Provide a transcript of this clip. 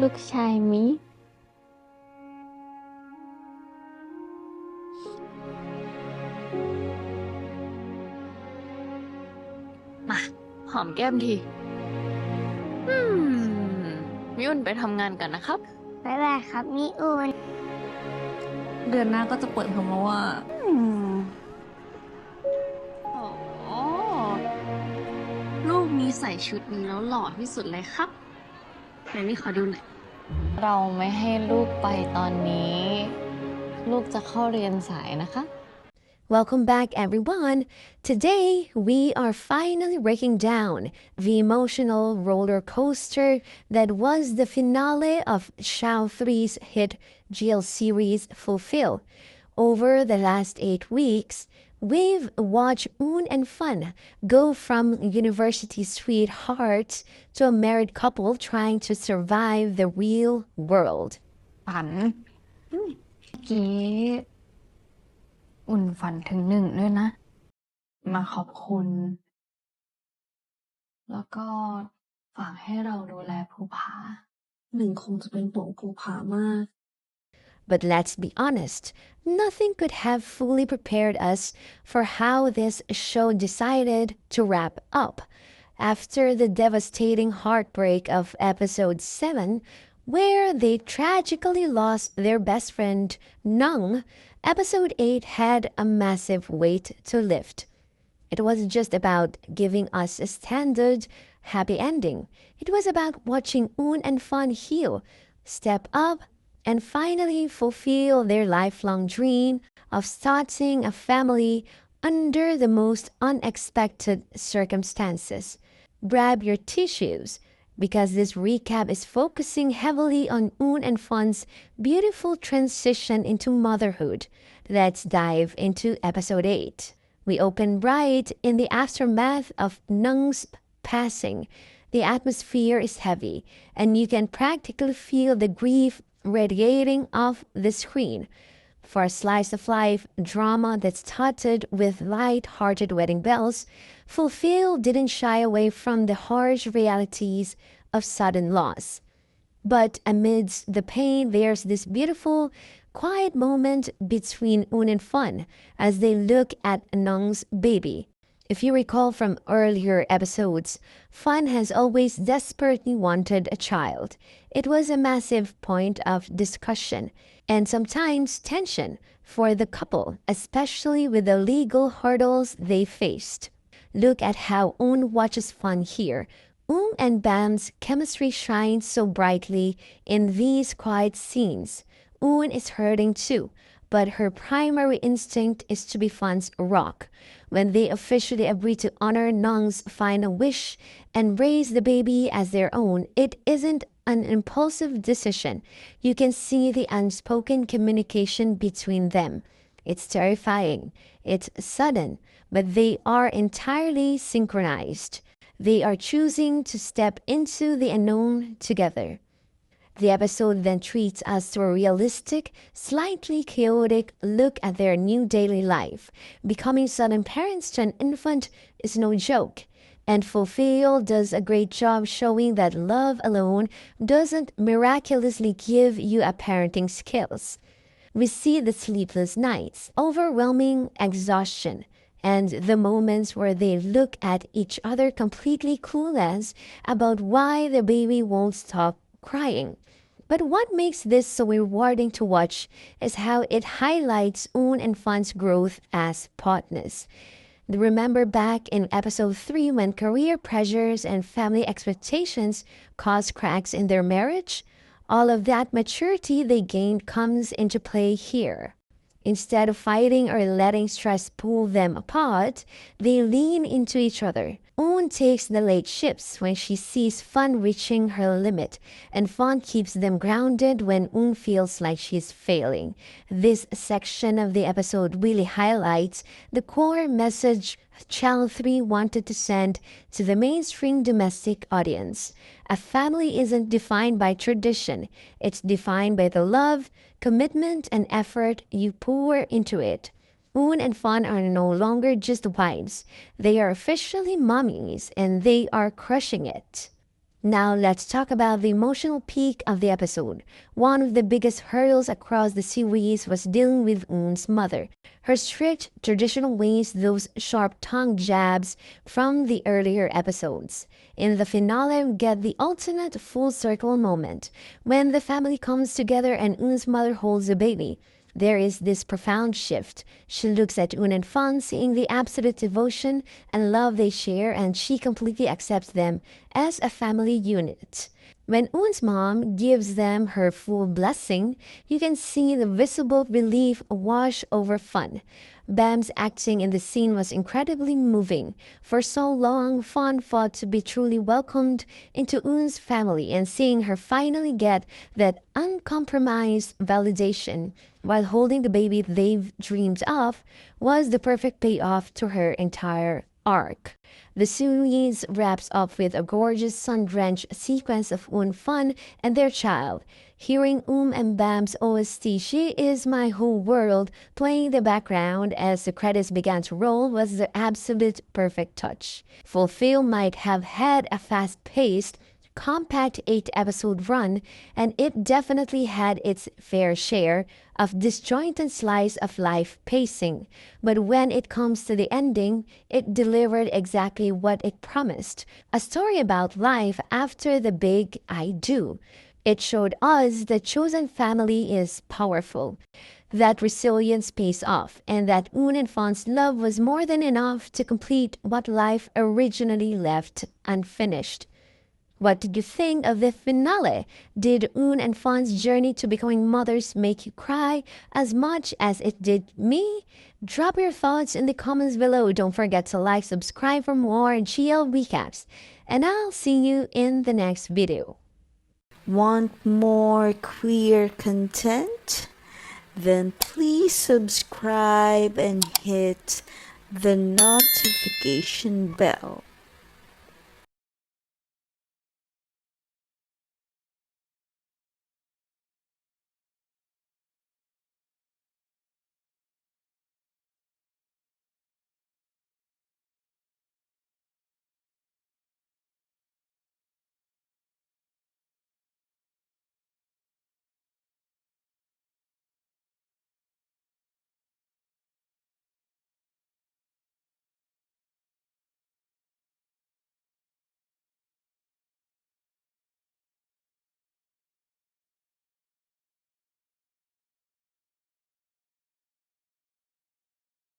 ลูกชายมิมาหอมแก้มทีมิอุ่นไปทำงานกันนะครับบ๊ายบายครับมิอุ่นเดือนหน้าก็จะเปิดเทอมแล้วว่าอ๋อลูกนี้ใส่ชุดนี้แล้วหล่อที่สุดเลยครับไหนนี่ขอดูหน่อยเราไม่ให้ลูกไปตอนนี้ลูกจะเข้าเรียนสายนะคะ Welcome back, everyone. Today, we are finally breaking down the emotional roller coaster that was the finale of Shao 3's hit GL series Fulfill. Over the last 8 weeks, we've watched Oon and Fun go from university sweethearts to a married couple trying to survive the real world. ฝันเมื่อกี้อุ่นฝันถึงหนึ่งด้วยนะมาขอบคุณ แล้วก็ฝากให้เราดูแลภูผาหนึ่งคงจะเป็นห่วงภูผามาก But let's be honest, nothing could have fully prepared us for how this show decided to wrap up. After the devastating heartbreak of episode 7, where they tragically lost their best friend, Nueng, episode 8 had a massive weight to lift. It wasn't just about giving us a standard, happy ending. It was about watching Oon and Fun heal, step up, and finally fulfill their lifelong dream of starting a family under the most unexpected circumstances. Grab your tissues, because this recap is focusing heavily on Oon and Fun's beautiful transition into motherhood. Let's dive into episode 8. We open right in the aftermath of Nueng's passing. The atmosphere is heavy, and you can practically feel the grief radiating off the screen. For a slice of life drama that's started with light-hearted wedding bells, Fulfill didn't shy away from the harsh realities of sudden loss. But amidst the pain, there's this beautiful, quiet moment between Oon and Fun as they look at Nueng's baby. If you recall from earlier episodes, Fun has always desperately wanted a child. It was a massive point of discussion and sometimes tension for the couple, especially with the legal hurdles they faced. Look at how Oon watches Fun here. Oon and Bam's chemistry shines so brightly in these quiet scenes. Oon is hurting too, but her primary instinct is to be Fun's rock. When they officially agree to honor Nueng's final wish and raise the baby as their own, it isn't an impulsive decision. You can see the unspoken communication between them. It's terrifying. It's sudden, but they are entirely synchronized. They are choosing to step into the unknown together. The episode then treats us to a realistic, slightly chaotic look at their new daily life. Becoming sudden parents to an infant is no joke, and Fulfill does a great job showing that love alone doesn't miraculously give you a parenting skills. We see the sleepless nights, overwhelming exhaustion, and the moments where they look at each other completely clueless about why the baby won't stop crying. But what makes this so rewarding to watch is how it highlights Oon and Fun's growth as partners. Remember back in episode 3 when career pressures and family expectations caused cracks in their marriage? All of that maturity they gained comes into play here. Instead of fighting or letting stress pull them apart, they lean into each other. Oon takes the late shifts when she sees Fun reaching her limit, and Fun keeps them grounded when Oon feels like she's failing. This section of the episode really highlights the core message Channel 3 wanted to send to the mainstream domestic audience. A family isn't defined by tradition. It's defined by the love, commitment, and effort you pour into it. Oon and Fun are no longer just wives. They are officially mommies, and they are crushing it. Now let's talk about the emotional peak of the episode. One of the biggest hurdles across the series was dealing with Oon's mother. Her strict, traditional ways, those sharp-tongued jabs from the earlier episodes. In the finale, we get the ultimate full-circle moment, when the family comes together and Oon's mother holds the baby. There is this profound shift. She looks at Oon and Fun, seeing the absolute devotion and love they share, and she completely accepts them as a family unit. When Oon's mom gives them her full blessing, you can see the visible relief wash over Fun. Bam's acting in the scene was incredibly moving. For so long, Fun fought to be truly welcomed into Oon's family, and seeing her finally get that uncompromised validation while holding the baby they've dreamed of was the perfect payoff to her entire arc. The series wraps up with a gorgeous sun-drenched sequence of Oon, Fun, and their child. Hearing and Bam's OST, "She Is My Whole World," playing in the background as the credits began to roll was the absolute perfect touch. Fulfill might have had a fast-paced, compact 8-episode run, and it definitely had its fair share of disjointed slice of life pacing. But when it comes to the ending, it delivered exactly what it promised, a story about life after the big I do. It showed us that chosen family is powerful, that resilience pays off, and that Oon and Fun's love was more than enough to complete what life originally left unfinished. What did you think of the finale? Did Oon and Fun's journey to becoming mothers make you cry as much as it did me? Drop your thoughts in the comments below. Don't forget to like, subscribe for more GL recaps, and I'll see you in the next video. Want more queer content? Then please subscribe and hit the notification bell.